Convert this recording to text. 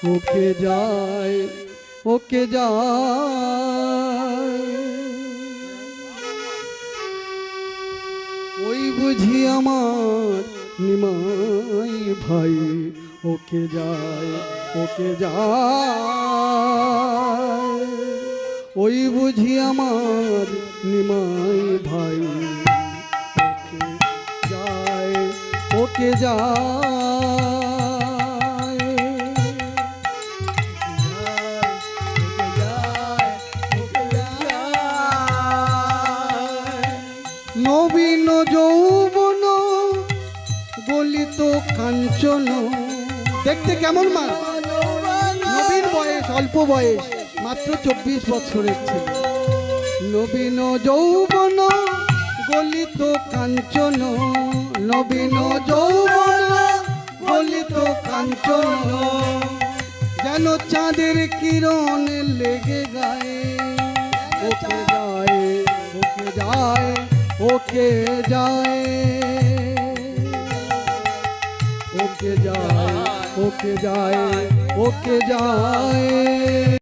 ওকে যায়, ওকে যায়, ওই বুঝি আমার নিমাই ভাই। ওকে যায়, ওকে যায়, ওই বুঝি আমার নিমাই ভাই। ওকে যায়, ওকে যায়, নবীন যৌবন গলিত কাঞ্চন। দেখতে কেমন মা? নবীন বয়স, অল্প বয়স, মাত্র 24 বছরের ছিল। নবীন যৌবন গলিত কাঞ্চন, নবীন যৌবন গলিত কাঞ্চন, যেন চাঁদের কিরণ লেগে গায়ে। ওকে যায়, ওকে যায়, ওকে যায়, ওকে যায়, ওকে যায়, ওকে যায়।